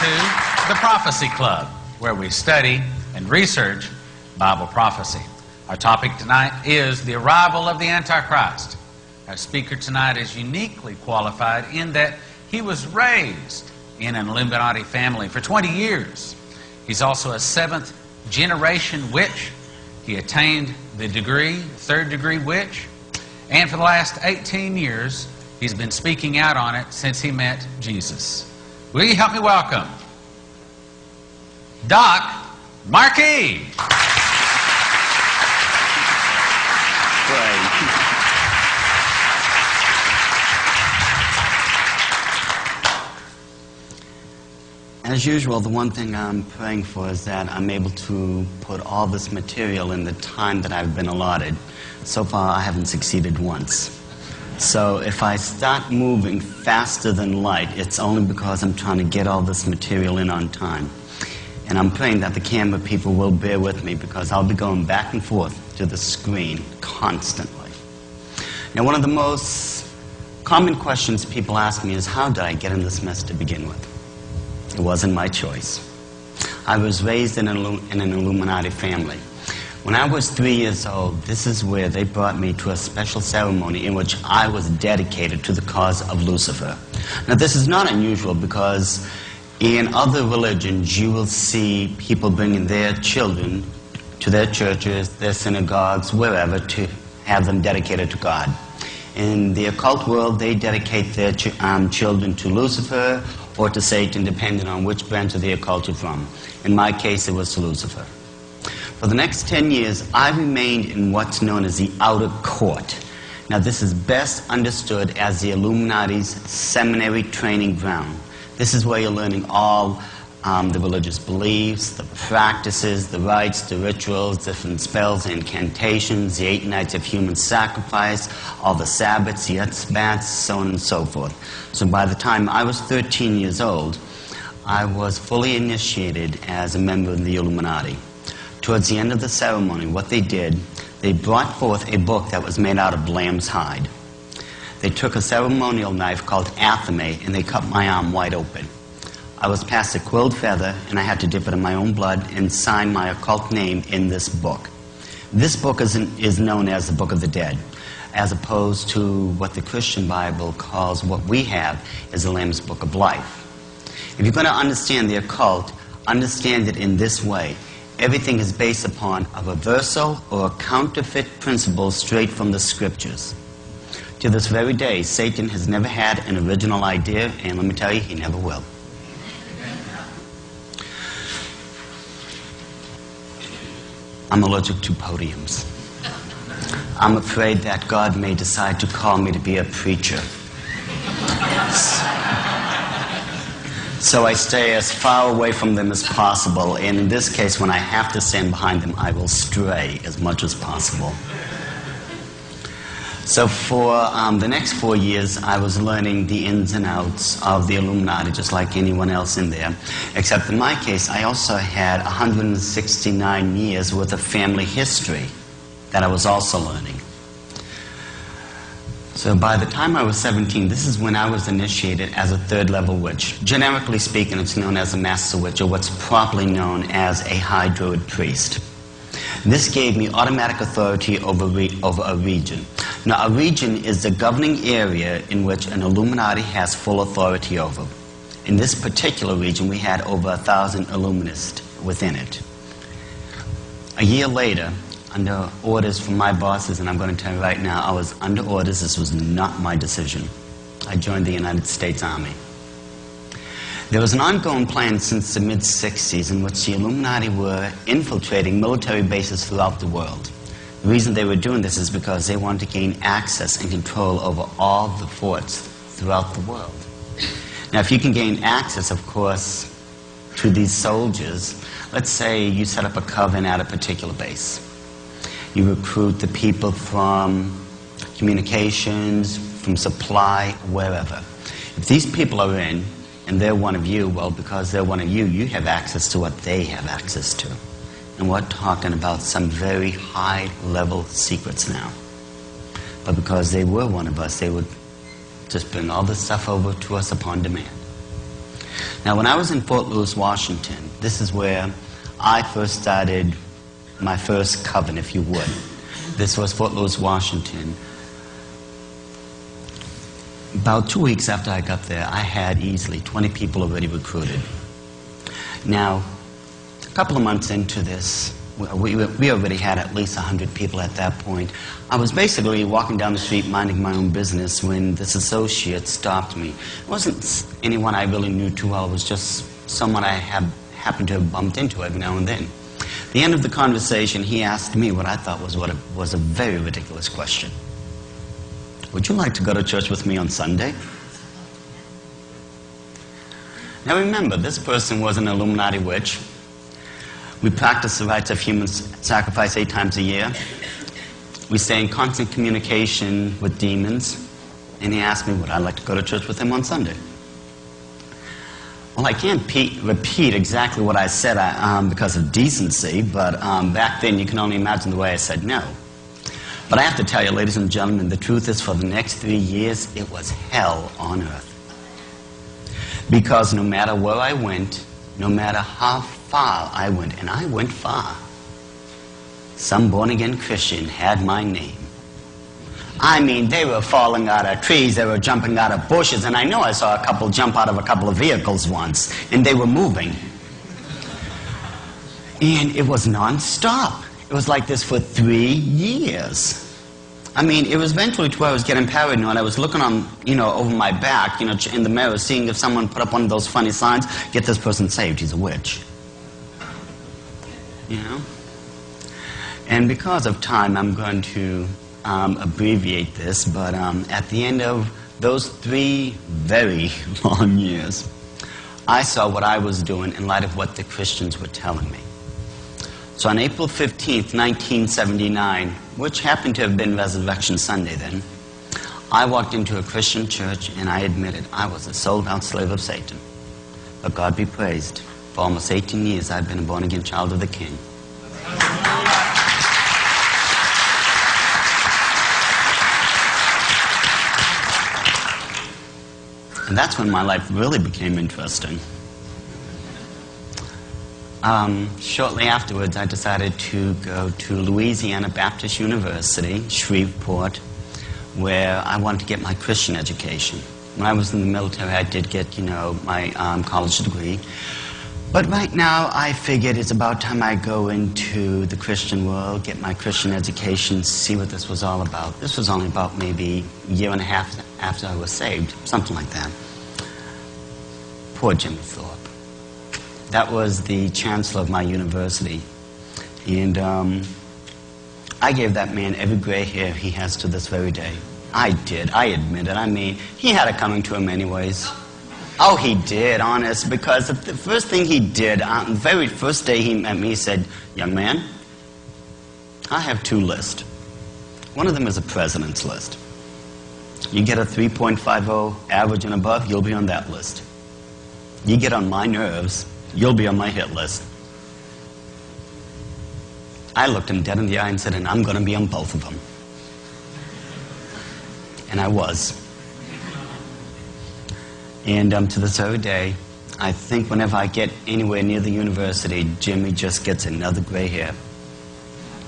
to the Prophecy Club, where we study and research Bible prophecy. Our topic tonight is the arrival of the Antichrist. Our speaker tonight is uniquely qualified in that he was raised in an Illuminati family for 20 years. He's also a seventh-generation witch. He attained the degree, third-degree witch, and for the last 18 years, he's been speaking out on it since he met Jesus. Will you help me welcome Doc Markey? As usual, the one thing I'm praying for is that I'm able to put all this material in the time that I've been allotted. So far, I haven't succeeded once. So if I start moving faster than light, it's only because I'm trying to get all this material in on time. And I'm praying that the camera people will bear with me because I'll be going back and forth to the screen constantly. Now, one of the most common questions people ask me is, how did I get in this mess to begin with? It wasn't my choice. I was raised in an Illuminati family. When I was 3 years old, this is where they brought me to a special ceremony in which I was dedicated to the cause of Lucifer. Now, this is not unusual because in other religions, you will see people bringing their children to their churches, their synagogues, wherever, to have them dedicated to God. In the occult world, they dedicate their children to Lucifer or to Satan, depending on which branch of the occult you're from. In my case, it was to Lucifer. For the next 10 years, I remained in what's known as the outer court. Now, this is best understood as the Illuminati's seminary training ground. This is where you're learning all the religious beliefs, the practices, the rites, the rituals, different spells, incantations, the 8 nights of human sacrifice, all the Sabbaths, the Etzbats, so on and so forth. So by the time I was 13 years old, I was fully initiated as a member of the Illuminati. Towards the end of the ceremony, what they did, they brought forth a book that was made out of lamb's hide. They took a ceremonial knife called athame and they cut my arm wide open. I was passed a quilled feather, and I had to dip it in my own blood and sign my occult name in this book. This book is known as the Book of the Dead, as opposed to what the Christian Bible calls what we have as the Lamb's Book of Life. If you're going to understand the occult, understand it in this way. Everything is based upon a reversal or a counterfeit principle straight from the Scriptures. To this very day, Satan has never had an original idea, and let me tell you, he never will. I'm allergic to podiums. I'm afraid that God may decide to call me to be a preacher. So I stay as far away from them as possible, and in this case, when I have to stand behind them, I will stray as much as possible. So for the next 4 years, I was learning the ins and outs of the Illuminati, just like anyone else in there. Except in my case, I also had 169 years worth of family history that I was also learning. So by the time I was 17, this is when I was initiated as a third-level witch. Generically speaking, it's known as a master witch, or what's properly known as a high druid priest. This gave me automatic authority over a region. Now, a region is the governing area in which an Illuminati has full authority over. In this particular region, we had over 1,000 Illuminists within it. A year later, under orders from my bosses, and I'm going to tell you right now, I was under orders. This was not my decision. I joined the United States Army. There was an ongoing plan since the mid-60s in which the Illuminati were infiltrating military bases throughout the world. The reason they were doing this is because they wanted to gain access and control over all the forts throughout the world. Now, if you can gain access, of course, to these soldiers, let's say you set up a coven at a particular base. You recruit the people from communications, from supply, wherever. If these people are in, and they're one of you, well, because they're one of you, you have access to what they have access to. And we're talking about some very high-level secrets now. But because they were one of us, they would just bring all this stuff over to us upon demand. Now, when I was in Fort Lewis, Washington, this is where I first started my first coven, if you would. This was Fort Lewis, Washington. About 2 weeks after I got there, I had easily 20 people already recruited. Now, a couple of months into this, we already had at least 100 people at that point. I was basically walking down the street minding my own business when this associate stopped me. It wasn't anyone I really knew too well. It was just someone I happened to have bumped into every now and then. At the end of the conversation, he asked me what I thought was a very ridiculous question. Would you like to go to church with me on Sunday? Now remember, this person was an Illuminati witch. We practice the rites of human sacrifice 8 times a year. We stay in constant communication with demons. And he asked me, would I like to go to church with him on Sunday? Well, I can't repeat exactly what I said because of decency, but back then you can only imagine the way I said no. But I have to tell you, ladies and gentlemen, the truth is for the next 3 years, it was hell on earth. Because no matter where I went, no matter how far I went, and I went far, some born-again Christian had my name. I mean, they were falling out of trees, they were jumping out of bushes, and I know I saw a couple jump out of a couple of vehicles once, and they were moving. And it was non-stop. It was like this for 3 years. I mean, it was eventually to where I was getting paranoid. I was looking on, over my back, in the mirror, seeing if someone put up one of those funny signs, get this person saved, he's a witch. And because of time, I'm going to abbreviate this, but at the end of those 3 very long years, I saw what I was doing in light of what the Christians were telling me. So on April 15th, 1979, which happened to have been Resurrection Sunday then, I walked into a Christian church and I admitted I was a sold-out slave of Satan. But God be praised. For almost 18 years, I've been a born-again child of the King. And that's when my life really became interesting. Shortly afterwards, I decided to go to Louisiana Baptist University, Shreveport, where I wanted to get my Christian education. When I was in the military, I did get, my college degree. But right now, I figured it's about time I go into the Christian world, get my Christian education, see what this was all about. This was only about maybe a year and a half after I was saved, something like that. Poor Jimmy Thorpe. That was the chancellor of my university. And I gave that man every gray hair he has to this very day. I did. I admit it. I mean, he had it coming to him anyways. Oh, he did, honest, because the first thing he did, the very first day he met me, he said, young man, I have 2 lists. One of them is a president's list. You get a 3.50 average and above, you'll be on that list. You get on my nerves, you'll be on my hit list. I looked him dead in the eye and said, and I'm going to be on both of them. And I was. And to this very day, I think whenever I get anywhere near the university, Jimmy just gets another gray hair.